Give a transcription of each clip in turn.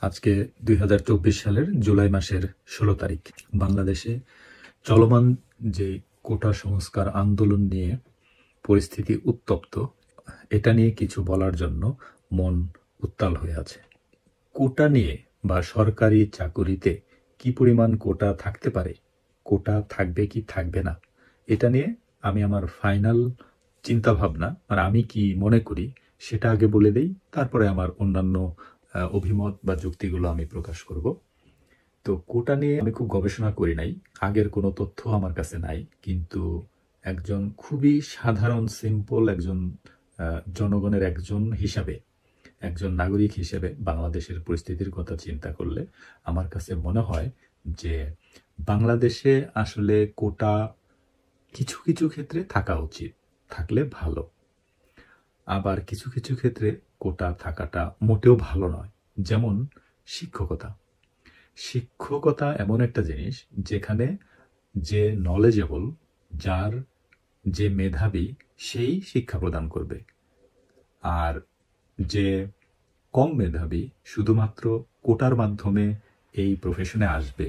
আজকে 2024 সালের জুলাই মাসের 16 তারিখ। বাংলাদেশে চলমান যে কোটা সংস্কার আন্দোলন নিয়ে পরিস্থিতি উত্তপ্ত, এটা নিয়ে কিছু বলার জন্য মন উত্তাল হয়ে আছে। কোটা নিয়ে বা সরকারি চাকুরিতে কি পরিমাণ কোটা থাকতে পারে, কোটা থাকবে কি থাকবে না, এটা নিয়ে আমি আমার ফাইনাল চিন্তাভাবনা আর আমি কি মনে করি সেটা আগে বলে দেই, তারপরে আমার অন্যান্য অভিমত বা যুক্তিগুলো আমি প্রকাশ করব। তো কোটা নিয়ে আমি খুব গবেষণা করি নাই, আগের কোনো তথ্য আমার কাছে নাই, কিন্তু একজন খুবই সাধারণ সিম্পল একজন জনগণের একজন হিসাবে, একজন নাগরিক হিসেবে বাংলাদেশের পরিস্থিতির কথা চিন্তা করলে আমার কাছে মনে হয় যে বাংলাদেশে আসলে কোটা কিছু কিছু ক্ষেত্রে থাকা উচিত, থাকলে ভালো। আবার কিছু কিছু ক্ষেত্রে কোটা থাকাটা মোটেও ভালো নয়। যেমন শিক্ষকতা। শিক্ষকতা এমন একটা জিনিস যেখানে যে নলেজেবল, যার যে মেধাবী, সেই শিক্ষা প্রদান করবে। আর যে কম মেধাবী শুধুমাত্র কোটার মাধ্যমে এই প্রফেশনে আসবে,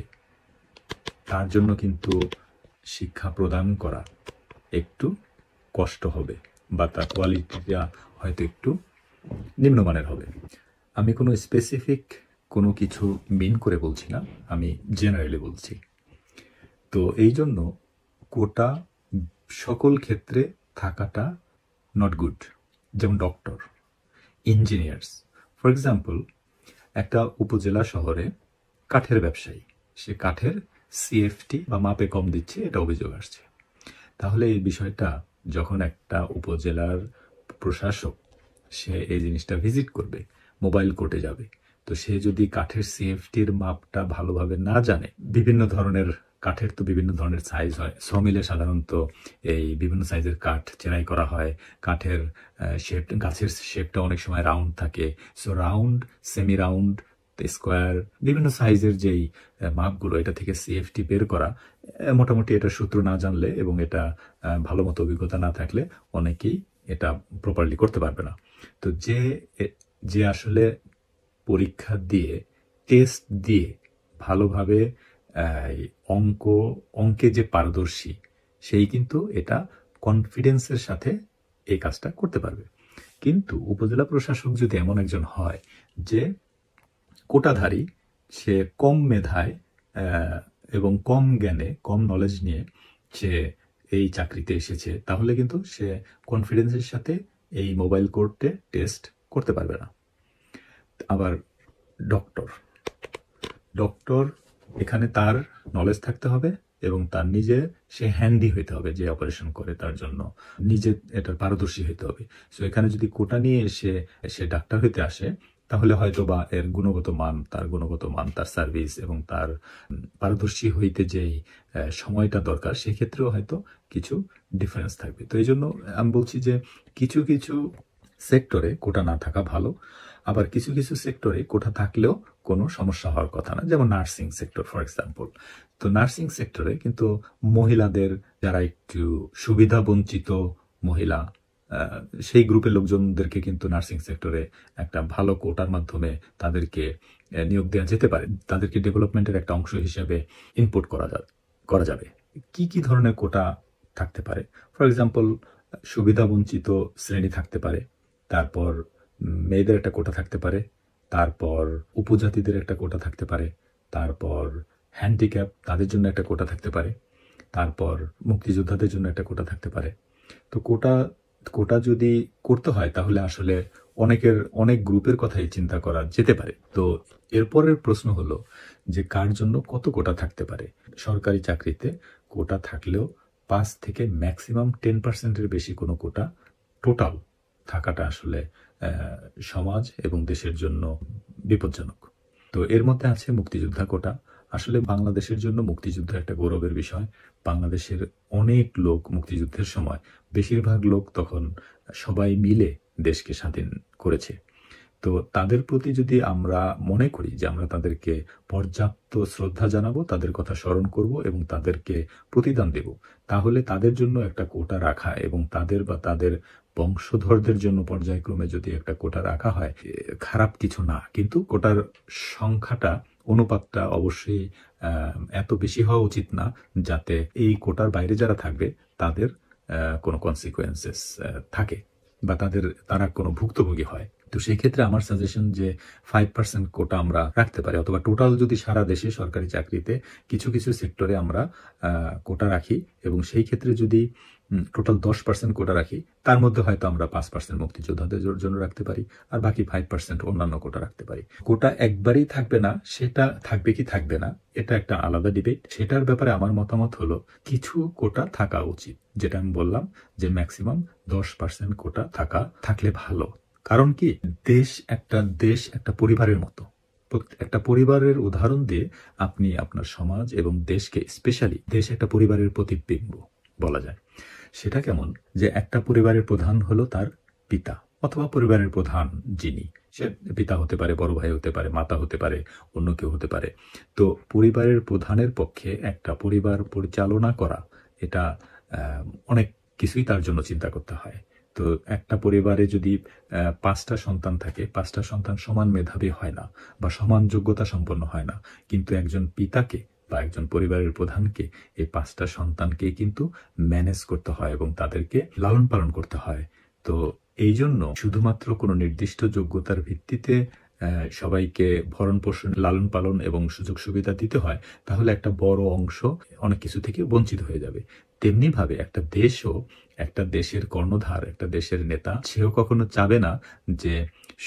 তার জন্য কিন্তু শিক্ষা প্রদান করা একটু কষ্ট হবে বা তার কোয়ালিটিটা হয়তো একটু নিম্নমানের হবে। আমি কোনো স্পেসিফিক কোনো কিছু মিন করে বলছি না, আমি জেনারেলি বলছি। তো এই জন্য কোটা সকল ক্ষেত্রে থাকাটা নট গুড। যেমন ডক্টর, ইঞ্জিনিয়ার্স। ফর এক্সাম্পল, একটা উপজেলা শহরে কাঠের ব্যবসায়ী, সে কাঠের সিএফটি বা মাপে কম দিচ্ছে, এটা অভিযোগ আসছে। তাহলে এই বিষয়টা যখন একটা উপজেলার প্রশাসক সে এই জিনিসটা ভিজিট করবে, মোবাইল কোর্টে যাবে, তো সে যদি কাঠের সিএফটির মাপটা ভালোভাবে না জানে, বিভিন্ন ধরনের কাঠের তো বিভিন্ন ধরনের সাইজ হয়, শ্রমিলে সাধারণত এই বিভিন্ন সাইজের কাঠ চেরাই করা হয়। কাঠের শেপ, গাছের শেপটা অনেক সময় রাউন্ড থাকে, so round, semi round, square, বিভিন্ন সাইজের যেই মাপগুলো, এটা থেকে সিএফটি বের করা, মোটামুটি এটা সূত্র না জানলে এবং এটা ভালো মতো অভিজ্ঞতা না থাকলে অনেকেই এটা প্রপারলি করতে পারবে না। তো যে আসলে পরীক্ষা দিয়ে, টেস্ট দিয়ে ভালোভাবে অঙ্কে যে পারদর্শী, সেই কিন্তু এটা কনফিডেন্সের সাথে এই কাজটা করতে পারবে। কিন্তু উপজেলা প্রশাসক যদি এমন একজন হয় যে কোটাধারী, সে কম মেধায় এবং কম জ্ঞানে, কম নলেজ নিয়ে সে এই চাকরিতে এসেছে, তাহলে কিন্তু সে কনফিডেন্সের সাথে এই মোবাইল কোর্টে টেস্ট করতে পারবে না। আবার ডক্টর এখানে তার নলেজ থাকতে হবে এবং তার নিজে সে হ্যান্ডি হইতে হবে, যে অপারেশন করে তার জন্য নিজে এটার পারদর্শী হইতে হবে। সো এখানে যদি কোটা নিয়ে সে ডাক্তার হইতে আসে, তাহলে হয়তো বা এর গুণগত মান, তার সার্ভিস এবং তার পারদর্শী হইতে যেই সময়টা দরকার, সেক্ষেত্রেও হয়তো কিছু ডিফারেন্স থাকবে। তো এই জন্য আমি বলছি যে কিছু কিছু সেক্টরে কোটা না থাকা ভালো, আবার কিছু কিছু সেক্টরে কোটা থাকলেও কোনো সমস্যা হওয়ার কথা না। যেমন নার্সিং সেক্টর ফর এক্সাম্পল। তো নার্সিং সেক্টরে কিন্তু মহিলাদের, যারা একটু সুবিধা বঞ্চিত মহিলা, সেই গ্রুপের লোকজনদেরকে কিন্তু নার্সিং সেক্টরে একটা ভালো কোটার মাধ্যমে তাদেরকে নিয়োগ দেওয়া যেতে পারে, তাদেরকে ডেভেলপমেন্টের একটা অংশ হিসেবে ইনপুট করা যাবে। কি কি ধরনের কোটা থাকতে পারে? ফর এক্সাম্পল, সুবিধা বঞ্চিত শ্রেণী থাকতে পারে, তারপর মেয়েদের একটা কোটা থাকতে পারে, তারপর উপজাতিদের একটা কোটা থাকতে পারে, তারপর হ্যান্ডিক্যাপ, তাদের জন্য একটা কোটা থাকতে পারে, তারপর মুক্তিযোদ্ধাদের জন্য একটা কোটা থাকতে পারে। তো কোটা যদি করতে হয় তাহলে আসলে অনেক গ্রুপের কথাই চিন্তা করা যেতে পারে। তো এরপরের প্রশ্ন হলো যে কার জন্য কত কোটা থাকতে পারে। সরকারি চাকরিতে কোটা থাকলেও 5 থেকে ম্যাক্সিমাম 10%-এর বেশি কোনো কোটা টোটাল থাকাটা আসলে সমাজ এবং দেশের জন্য বিপজ্জনক। তো এর মধ্যে আছে মুক্তিযোদ্ধা কোটা। আসলে বাংলাদেশের জন্য মুক্তিযুদ্ধ একটা গৌরবের বিষয়। বাংলাদেশের অনেক লোক মুক্তিযুদ্ধের সময়, বেশিরভাগ লোক তখন সবাই মিলে দেশকে স্বাধীন করেছে। তো তো তাদের প্রতি যদি আমরা মনে করি যে আমরা তাদেরকে পর্যাপ্ত শ্রদ্ধা জানাবো, তাদের কথা স্মরণ করব এবং তাদেরকে প্রতিদান দেব, তাহলে তাদের জন্য একটা কোটা রাখা এবং তাদের বা তাদের বংশধরদের জন্য পর্যায়ক্রমে যদি একটা কোটা রাখা হয়, খারাপ কিছু না। কিন্তু কোটার সংখ্যাটা, অনুপাতটা অবশ্যই এত বেশি হওয়া উচিত না যাতে এই কোটার বাইরে যারা থাকবে তাদের কোনো কনসিকুয়েন্সেস থাকে বা তারা কোনো ভুক্তভোগী হয়। তো সেই ক্ষেত্রে আমার সাজেশন যে 5% কোটা আমরা রাখতে পারি, অথবা টোটাল যদি সারা দেশে সরকারি চাকরিতে কিছু কিছু সেক্টরে আমরা কোটা রাখি এবং সেই ক্ষেত্রে যদি টোটাল 10% কোটা রাখি, তার মধ্যে হয়তো আমরা 5% মুক্তিযোদ্ধাদের জন্য রাখতে পারি আর বাকি 5% অন্যান্য কোটা রাখতে পারি। কোটা একবারই থাকবে না, সেটা থাকবে কি থাকবে না এটা একটা আলাদা ডিবেট। সেটার ব্যাপারে আমার মতামত হলো কিছু কোটা থাকা উচিত, যেটা আমি বললাম যে ম্যাক্সিমাম 10% কোটা থাকলে ভালো। কারণ কি, দেশ একটা পরিবারের মতো। একটা পরিবারের উদাহরণ দিয়ে আপনি আপনার সমাজ এবং দেশকে, স্পেশালি দেশ একটা পরিবারের প্রতিবিম্ব বলা যায়। সেটা কেমন, যে একটা পরিবারের প্রধান হলো তার পিতা অথবা পরিবারের প্রধান যিনি, সে পিতা হতে পারে, বড় ভাই হতে পারে, মাতা হতে পারে, অন্য কেউ হতে পারে। তো পরিবারের প্রধানের পক্ষে একটা পরিবার পরিচালনা করা, এটা অনেক কিছুই তার জন্য চিন্তা করতে হয়। তো একটা পরিবারে যদি 5টা সন্তান থাকে, 5টা সন্তান সমান মেধাবী হয় না বা সমান যোগ্যতা সম্পন্ন হয় না, কিন্তু একজন পিতাকে বা একজন পরিবারের প্রধানকে এই 5টা সন্তানকে কিন্তু ম্যানেজ করতে হয় এবং তাদেরকে লালন পালন করতে হয়। তো এই জন্য শুধুমাত্র কোনো নির্দিষ্ট যোগ্যতার ভিত্তিতে সবাইকে ভরণ পোষণ, লালন পালন এবং সুযোগ সুবিধা দিতে হয়, তাহলে একটা বড় অংশ অনেক কিছু থেকে বঞ্চিত হয়ে যাবে। তেমনি ভাবে একটা দেশও, একটা দেশের কর্ণধার, একটা দেশের নেতা, সেও কখনো চাবে না যে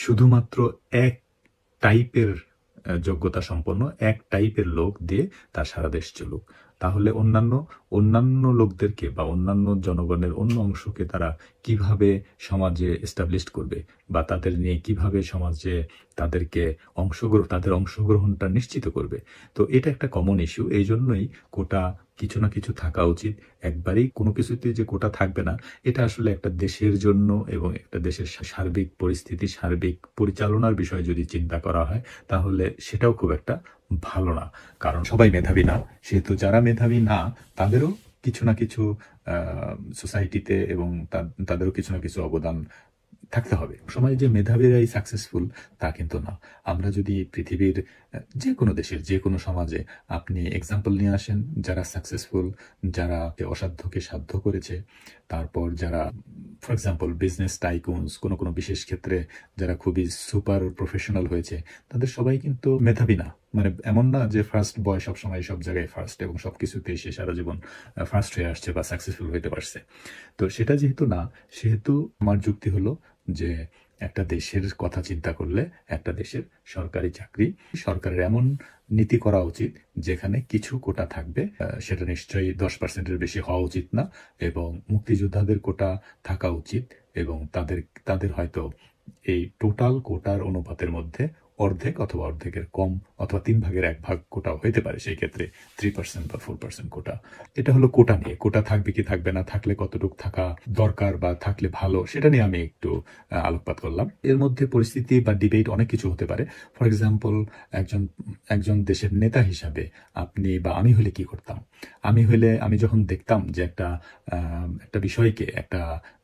শুধুমাত্র এক টাইপের যোগ্যতা সম্পন্ন, এক টাইপের লোক দিয়ে তার সারা দেশ চলুক। তাহলে অন্যান্য লোকদেরকে বা অন্যান্য জনগণের অন্য অংশকে তারা কিভাবে সমাজে এস্টাবলিশড করবে বা তাদের নিয়ে কিভাবে সমাজে তাদের অংশগ্রহণটা নিশ্চিত করবে। তো এটা একটা কমন ইস্যু। এই জন্যই কোটা কিছু না কিছু থাকা উচিত। একবারেই কোনো কিছুতে যে কোটা থাকবে না, এটা আসলে একটা দেশের জন্য এবং একটা দেশের সার্বিক পরিস্থিতি, সার্বিক পরিচালনার বিষয় যদি চিন্তা করা হয়, তাহলে সেটাও খুব একটা ভালো না। কারণ সবাই মেধাবী না, সেহেতু যারা মেধাবী না তাদেরও কিছু না কিছু সোসাইটিতে এবং তাদেরও কিছু না কিছু অবদান থাকতে হবে। সময় যে মেধাবীরাই সাকসেসফুল তা কিন্তু না। আমরা যদি পৃথিবীর যে কোনো দেশের যে কোনো সমাজে আপনি এক্সাম্পল নিয়ে আসেন, যারা সাকসেসফুল, যারা অসাধ্যকে সাধ্য করেছে, তারপর যারা ফর এক্সাম্পল বিজনেস টাইকুনস, কোনো বিশেষ ক্ষেত্রে যারা খুবই সুপার প্রফেশনাল হয়েছে, তাদের সবাই কিন্তু মেধাবী না। মানে এমন না যে ফার্স্ট বয় সবসময় সব জায়গায় ফার্স্ট এবং সবকিছুতেই সে সারা জীবন ফার্স্ট হয়ে আসছে বা সাকসেসফুল হইতে পারছে। তো সেটা যেহেতু না, সেহেতু আমার যুক্তি হলো যে একটা দেশের কথা চিন্তা করলে একটা দেশের সরকারি চাকরি, সরকারের এমন নীতি করা উচিত যেখানে কিছু কোটা থাকবে, সেটা নিশ্চয়ই 10%-এর বেশি হওয়া উচিত না, এবং মুক্তিযোদ্ধাদের কোটা থাকা উচিত এবং তাদের হয়তো এই টোটাল কোটার অনুপাতের মধ্যে অর্ধেক অথবা অর্ধেকের কম অথবা 3/1 কোটা হইতে পারে, সেই ক্ষেত্রে 3% বা 4% কোটা। এটা হলো কোটা নিয়ে। কোটা থাকবে কি থাকবে না, থাকলে কতটুকু থাকা দরকার বা থাকলে ভালো, সেটা নিয়ে আমি একটু আলোকপাত করলাম। এর মধ্যে পরিস্থিতি বা ডিবেট অনেক কিছু হতে পারে। ফর এক্সাম্পল, একজন দেশের নেতা হিসাবে আপনি বা আমি হলে কি করতাম? আমি যখন দেখতাম যে একটা বিষয়কে,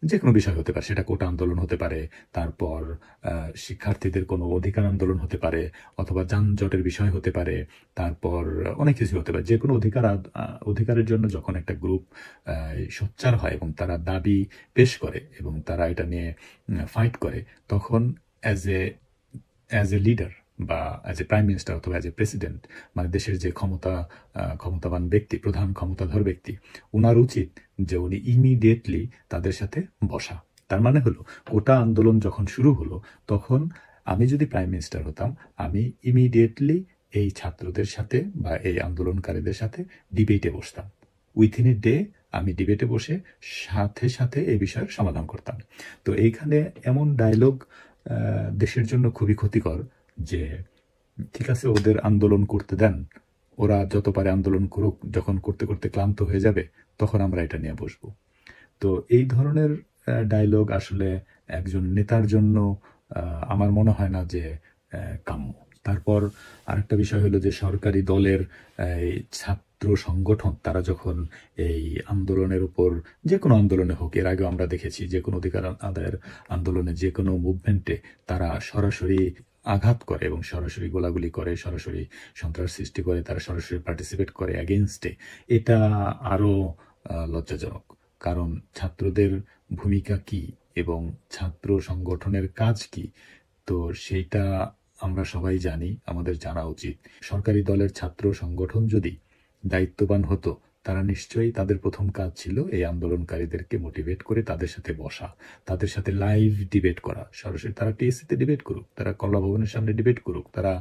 যে কোনো বিষয় হতে পারে, সেটা কোটা আন্দোলন হতে পারে, তারপর শিক্ষার্থীদের কোনো অধিকার আন্দোলন হতে পারে, অথবা যানজটের বিষয় হতে পারে, তারপর অনেক কিছু হতে পারে। যে কোনো অধিকারের জন্য যখন একটা গ্রুপ সোচ্চার হয় এবং তারা দাবি পেশ করে এবং তারা এটা নিয়ে ফাইট করে, তখন অ্যাজ এ লিডার বা অ্যাজ এ প্রাইম মিনিস্টার অথবা অ্যাজ এ প্রেসিডেন্ট, মানে দেশের যে ক্ষমতাবান ব্যক্তি, প্রধান ক্ষমতাধর ব্যক্তি, উনার উচিত যে উনি ইমিডিয়েটলি তাদের সাথে বসা। তার মানে হলো, কোটা আন্দোলন যখন শুরু হলো, তখন আমি যদি প্রাইম মিনিস্টার হতাম, আমি ইমিডিয়েটলি এই ছাত্রদের সাথে বা এই আন্দোলনকারীদের সাথে ডিবেটে বসতাম। উইথিন এ ডে আমি ডিবেটে বসে সাথে সাথে এই বিষয়ের সমাধান করতাম। তো এইখানে এমন ডায়লগ দেশের জন্য খুবই ক্ষতিকর যে ঠিক আছে, ওদের আন্দোলন করতে দেন, ওরা যত পারে আন্দোলন করুক, যখন করতে করতে ক্লান্ত হয়ে যাবে তখন আমরা এটা নিয়ে বসবো। তো এই ধরনের ডায়লগ আসলে একজন নেতার জন্য আমার মনে হয় না যে কাম্য। তারপর আরেকটা বিষয় হলো যে সরকারি দলের এই ছাত্র সংগঠন তারা যখন এই আন্দোলনের উপর, যে কোনো আন্দোলনে হোক, এর আগেও আমরা দেখেছি যে কোনো অধিকার আদায়ের আন্দোলনে, যে কোনো মুভমেন্টে তারা সরাসরি আঘাত করে এবং সরাসরি গোলাগুলি করে, সরাসরি সন্ত্রাস সৃষ্টি করে, তারা সরাসরি পার্টিসিপেট করে অ্যাগেনস্টে। এটা আরো লজ্জাজনক, কারণ ছাত্রদের ভূমিকা কি এবং ছাত্র সংগঠনের কাজ কি, তো সেইটা আমরা সবাই জানি, আমাদের জানা উচিত। সরকারি দলের ছাত্র সংগঠন যদি দায়িত্ববান হতো, তারা নিশ্চয়ই, তাদের প্রথম কাজ ছিল এই আন্দোলনকারীদেরকে মোটিভেট করে তাদের সাথে বসা, তাদের সাথে লাইভ ডিবেট করা। সরাসরি তারা টিএসসিতে ডিবেট করুক, তারা কমলা ভবনের সামনে ডিবেট করুক, তারা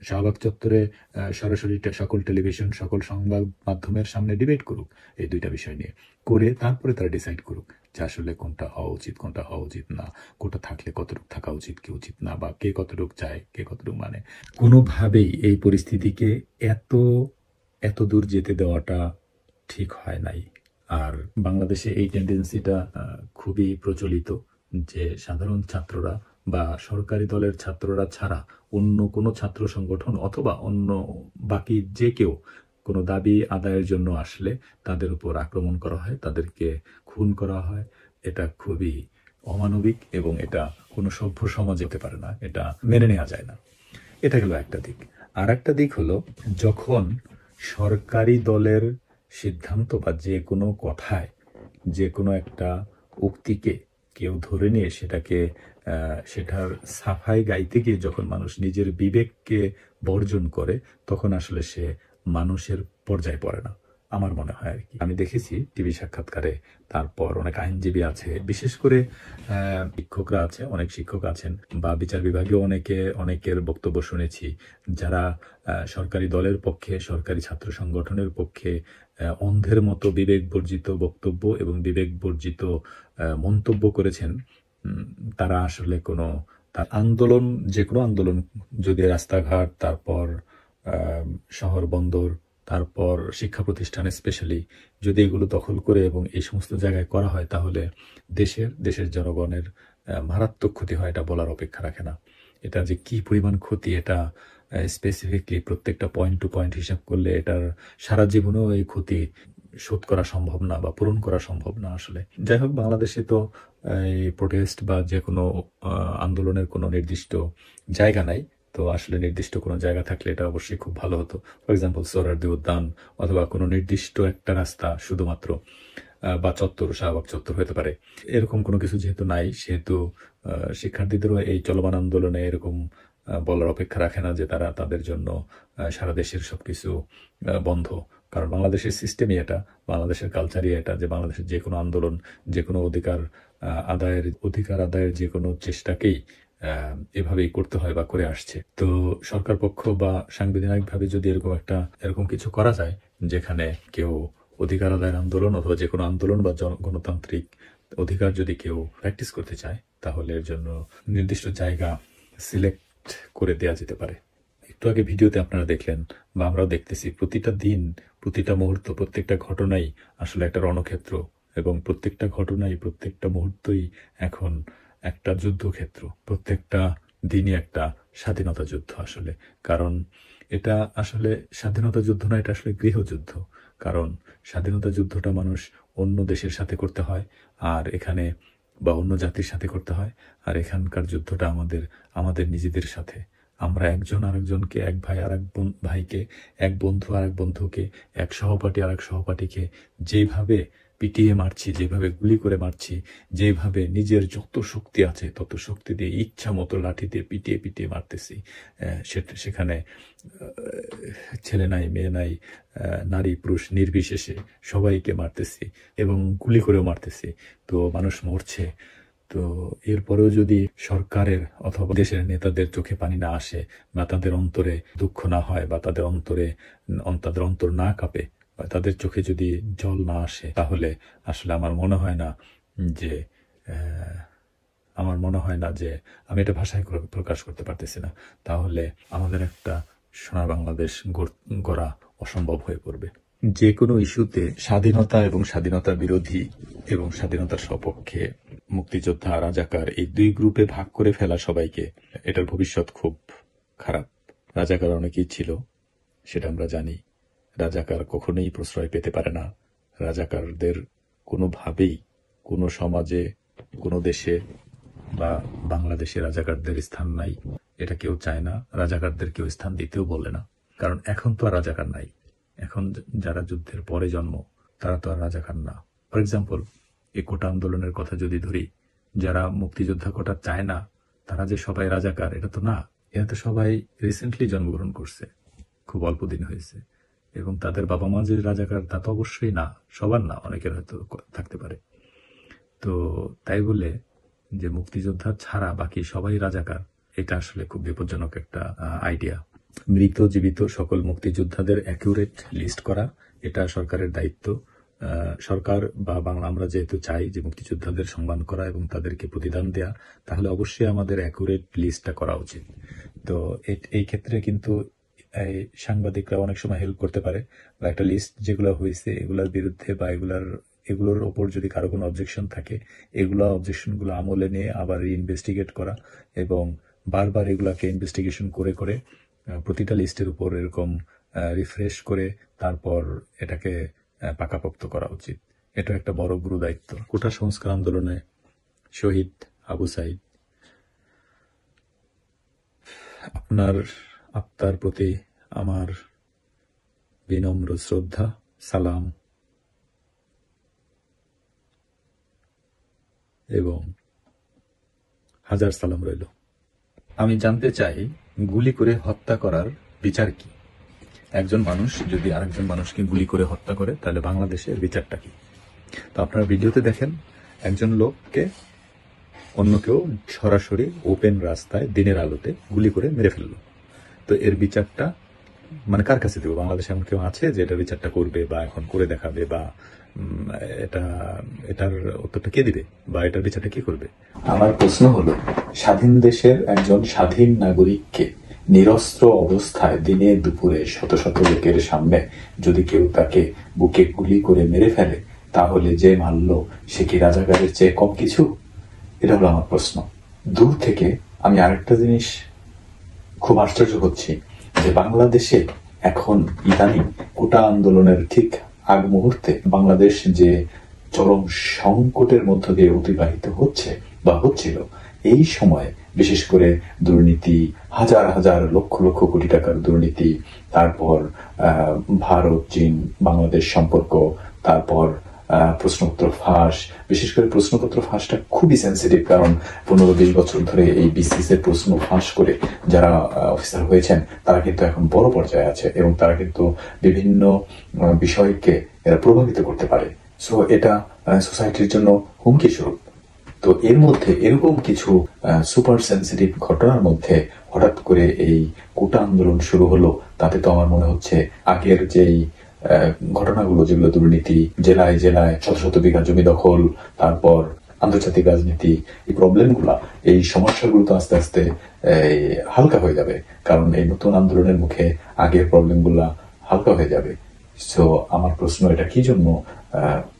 শাহবাগ চত্বরে সরাসরি সকল টেলিভিশন, সকল সংবাদ মাধ্যমের সামনে ডিবেট করুক এই দুইটা বিষয় নিয়ে, করে তারপরে তারা ডিসাইড করুক যে আসলে কোনটা হওয়া উচিত, কোনটা হওয়া উচিত না, কোনটা থাকলে কতটুকু থাকা উচিত, কি উচিত না, বা কে কতটুকু চায়, কে কতটুকু মানে। কোনোভাবেই এই পরিস্থিতিকে এত দূর যেতে দেওয়াটা ঠিক হয় নাই। আর বাংলাদেশে এই টেন্ডেন্সিটা খুবই প্রচলিত যে সাধারণ ছাত্ররা বা সরকারি দলের ছাত্ররা ছাড়া অন্য কোনো ছাত্র সংগঠন অথবা অন্য বাকি যে কেউ কোনো দাবি আদায়ের জন্য আসলে তাদের উপর আক্রমণ করা হয়, তাদেরকে খুন করা হয়। এটা খুবই অমানবিক এবং এটা কোনো সভ্য সমাজে হতে পারে না, এটা মেনে নেওয়া যায় না। এটা গেল একটা দিক। আর একটা দিক হলো, যখন সরকারি দলের সিদ্ধান্ত বা যে কোনো কথায়, যে কোনো একটা উক্তিকে কেউ ধরে নিয়ে সেটার সাফাই গাইতে গিয়ে যখন মানুষ নিজের বিবেককে বর্জন করে, তখন আসলে সে মানুষের পর্যায়ে পড়ে না, আমার মনে হয় আর কি। আমি দেখেছি টিভি সাক্ষাৎকারে, তারপর অনেক আইনজীবী আছে, বিশেষ করে শিক্ষকরা আছে, অনেক শিক্ষক আছেন, বা বিচার বিভাগেও অনেকের বক্তব্য শুনেছি, যারা সরকারি দলের পক্ষে, সরকারি ছাত্র সংগঠনের পক্ষে অন্ধের মতো বিবেক বর্জিত বক্তব্য এবং বিবেক বর্জিত মন্তব্য করেছেন। তারা আসলে তার আন্দোলন, যে কোনো আন্দোলন, যদি রাস্তাঘাট, তারপর শহর বন্দর, তারপর শিক্ষা প্রতিষ্ঠানে স্পেশালি যদি এগুলো দখল করে এবং এই সমস্ত জায়গায় করা হয়, তাহলে দেশের জনগণের মারাত্মক ক্ষতি হয়, এটা বলার অপেক্ষা রাখে না। এটা যে কি পরিমাণ ক্ষতি, এটা স্পেসিফিকলি প্রত্যেকটা পয়েন্ট টু পয়েন্ট হিসাব করলে এটার সারা জীবনেও এই ক্ষতি শোধ করা সম্ভব না বা পূরণ করা সম্ভব না আসলে। যাই হোক, বাংলাদেশে তো এই প্রোটেস্ট বা যে কোনো আন্দোলনের কোনো নির্দিষ্ট জায়গা নাই, তো আসলে নির্দিষ্ট কোনো জায়গা থাকলে এটা অবশ্যই খুব ভালো হতো। ফর এক্সাম্পল সোহরাওয়ার্দী উদ্যান, অথবা কোনো নির্দিষ্ট একটা রাস্তা শুধুমাত্র, বা চত্বর, শাহবাগ চত্বর হতে পারে। এরকম কোনো কিছু যেহেতু নাই, সেহেতু শিক্ষার্থীদেরও এই চলমান আন্দোলনে এরকম বলার অপেক্ষা রাখে না যে তাদের জন্য সারা দেশের সবকিছু বন্ধ। কারণ বাংলাদেশের সিস্টেমই এটা, বাংলাদেশের কালচারই এটা, যে বাংলাদেশের যে কোনো আন্দোলন, যে কোনো অধিকার আদায়ের যে কোনো চেষ্টাকেই এভাবেই করতে হয় বা করে আসছে। তো সরকার পক্ষ বা সাংবিধানিকভাবে যদি এরকম কিছু করা যায়, যেখানে কেউ অধিকার আদায়ের আন্দোলন অথবা যে কোনো আন্দোলন বা গণতান্ত্রিক অধিকার যদি কেউ প্র্যাকটিস করতে চায়, তাহলে এর জন্য নির্দিষ্ট জায়গা সিলেক্ট করে দেওয়া যেতে পারে। একটু আগে ভিডিওতে আপনারা দেখলেন, বা আমরাও দেখতেছি, প্রতিটা দিন, প্রতিটা মুহূর্ত, প্রত্যেকটা ঘটনাই আসলে একটা রণক্ষেত্র, এবং প্রত্যেকটা ঘটনাই, প্রত্যেকটা মুহূর্তই এখন একটা যুদ্ধক্ষেত্র। প্রত্যেকটা দিনই একটা স্বাধীনতা যুদ্ধ আসলে। কারণ এটা আসলে স্বাধীনতা যুদ্ধ না, এটা আসলে গৃহযুদ্ধ। কারণ স্বাধীনতা যুদ্ধটা মানুষ অন্য দেশের সাথে করতে হয়, আর এখানে, বা অন্য জাতির সাথে করতে হয়, আর এখানকার যুদ্ধটা আমাদের নিজেদের সাথে। আমরা একজন আরেকজনকে, এক ভাই আর এক ভাইকে, এক বন্ধু আর এক বন্ধুকে, এক সহপাঠী আর এক সহপাঠীকে যেভাবে পিটিয়ে মারছি, যেভাবে গুলি করে মারছি, যেভাবে নিজের যত শক্তি আছে তত শক্তি দিয়ে ইচ্ছা মতো লাঠি দিয়ে পিটিয়ে পিটিয়ে মারতেছি, সেখানে ছেলে নাই, মেয়ে নাই, নারী পুরুষ নির্বিশেষে সবাইকে মারতেছি এবং গুলি করেও মারতেছি, তো মানুষ মরছে। তো এরপরেও যদি সরকারের অথবা দেশের নেতাদের চোখে পানি না আসে, বা তাদের অন্তরে দুঃখ না হয়, বা তাদের অন্তর না কাঁপে, বা তাদের চোখে যদি জল না আসে, তাহলে আসলে আমার মনে হয় না যে আমি এটা ভাষায় প্রকাশ করতে পারতেছি না, তাহলে আমাদের একটা সোনার বাংলাদেশ গড়া অসম্ভব হয়ে পড়বে। যে কোনো ইস্যুতে স্বাধীনতা এবং স্বাধীনতা বিরোধী এবং স্বাধীনতার সপক্ষে মুক্তিযোদ্ধা, রাজাকার এই দুই গ্রুপে ভাগ করে ফেলা সবাইকে, এটার ভবিষ্যৎ খুব খারাপ। রাজাকার অনেকেই ছিল, সেটা আমরা জানি। রাজাকার কখনোই প্রশ্রয় পেতে পারে না। রাজাকারদের কোনোভাবেই কোনো সমাজে, কোনো দেশে বা বাংলাদেশে রাজাকারদের স্থান নাই, এটা কেউ চায় না। রাজাকারদের কেউ স্থান দিতেও বলে না, কারণ এখন তো আর রাজাকার নাই। এখন যারা যুদ্ধের পরে জন্ম, তারা তো আর রাজাকার না। ফর এক্সাম্পল, এই কোটা আন্দোলনের কথা যদি ধরি, যারা মুক্তিযোদ্ধা কোটা চায় না, তারা যে সবাই রাজাকার, এটা তো না। এরা তো সবাই রিসেন্টলি জন্মগ্রহণ করছে, খুব অল্প দিন হয়েছে, এবং তাদের বাবা মা যে রাজাকার তা তো অবশ্যই না, সবার না, অনেকের হয়তো থাকতে পারে। তো তাই বলে যে মুক্তিযোদ্ধা ছাড়া বাকি সবাই রাজাকার, এটা আসলে খুব বিপজ্জনক একটা আইডিয়া। মৃত জীবিত সকল মুক্তিযোদ্ধাদের অ্যাকিউরেট লিস্ট করা, এটা সরকারের দায়িত্ব। সরকার বা বাংলা, আমরা যেহেতু চাই যে মুক্তিযোদ্ধাদের সম্মান করা এবং তাদেরকে প্রতিদান দেয়া, তাহলে অবশ্যই আমাদের অ্যাকুরেট লিস্টটা করা উচিত। তো এই ক্ষেত্রে কিন্তু এই সাংবাদিকরা অনেক সময় হেল্প করতে পারে, বা একটা লিস্ট যেগুলো হয়েছে এগুলোর বিরুদ্ধে বা এগুলোর ওপর যদি কারো কোনো অবজেকশন থাকে, অবজেকশনগুলো আমলে নিয়ে আবার রিইনভেস্টিগেট করা এবং বারবার এগুলাকে ইনভেস্টিগেশন করে করে প্রতিটা লিস্টের উপর এরকম রিফ্রেশ করে তারপর এটাকে পাকাপোক্ত করা উচিত। এটা একটা বড় গুরু দায়িত্ব। কোটা সংস্কার আন্দোলনে শহীদ আবু সাইদ, আপনার আত্মার প্রতি আমার বিনম্র শ্রদ্ধা, সালাম এবং হাজার সালাম রইল। আমি জানতে চাই, গুলি করে হত্যা করার বিচার কি? একজন মানুষ যদি আরেকজন মানুষকে গুলি করে হত্যা করে, তাহলে বাংলাদেশের বিচারটা কি? তো আপনারা ভিডিওতে দেখেন, একজন লোককে অন্য কেউ সরাসরি ওপেন রাস্তায় দিনের আলোতে গুলি করে মেরে ফেললো। তো এর বিচারটা মানে কার কাছে দেবো? বাংলাদেশে এমন কেউ আছে যে এটার বিচারটা করবে বা এখন করে দেখাবে, বা এটার উত্তরটা কে দিবে, বা এটার বিচারটা কে করবে? আমার প্রশ্ন হলো, স্বাধীন দেশের একজন স্বাধীন নাগরিককে নিরস্ত্র অবস্থায় দিনে দুপুরে শত শত লোকের সামনে যদি কেউ তাকে বুকে গুলি করে মেরে ফেলে, তাহলে যে মারল সে কি রাজাকারের চেয়ে কম কিছু? এটা হলো আমার প্রশ্ন। দূর থেকে আমি আরেকটা জিনিস খুব আশ্চর্য হচ্ছি, যে বাংলাদেশে এখন ইদানিং কোটা আন্দোলনের ঠিক আগ মুহূর্তে বাংলাদেশ যে চরম সংকটের মধ্য দিয়ে অতিবাহিত হচ্ছে বা হচ্ছিল, এই সময় বিশেষ করে দুর্নীতি, হাজার হাজার লক্ষ লক্ষ কোটি টাকার দুর্নীতি, তারপর ভারত চীন বাংলাদেশ সম্পর্ক, তারপর প্রশ্নপত্র ফাঁস। বিশেষ করে প্রশ্নপত্র ফাঁসটা খুবই সেন্সিটিভ, কারণ 15-20 বছর ধরে এই বিসিএস এর প্রশ্ন ফাঁস করে যারা অফিসার হয়েছেন তারা কিন্তু এখন বড় পর্যায়ে আছে এবং তারা কিন্তু বিভিন্ন বিষয়কে এরা প্রভাবিত করতে পারে। সো এটা সোসাইটির জন্য হুমকি স্বরূপ। তো এর মধ্যে এরকম কিছু সুপার সেন্সিটিভ ঘটনার মধ্যে হঠাৎ করে এই কোটা আন্দোলন শুরু হলো, তাতে তো আমার মনে হচ্ছে আগের যেই ঘটনাগুলো, যেগুলো দুর্নীতি, জেলায় জেলায় শত শত বিঘা জমি দখল, তারপর আন্তর্জাতিক রাজনীতি, এই প্রবলেমগুলা, এই সমস্যাগুলো তো আস্তে আস্তে হালকা হয়ে যাবে, কারণ এই নতুন আন্দোলনের মুখে আগের প্রবলেমগুলা হালকা হয়ে যাবে। সো আমার প্রশ্ন, এটা কি জন্য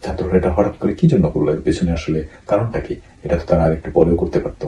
ছাত্ররা এটা হঠাৎ করে কি জন্য করলো? এর পেছনে আসলে কারণটা কি? এটা তো তারা আরেকটু পরেও করতে পারতো।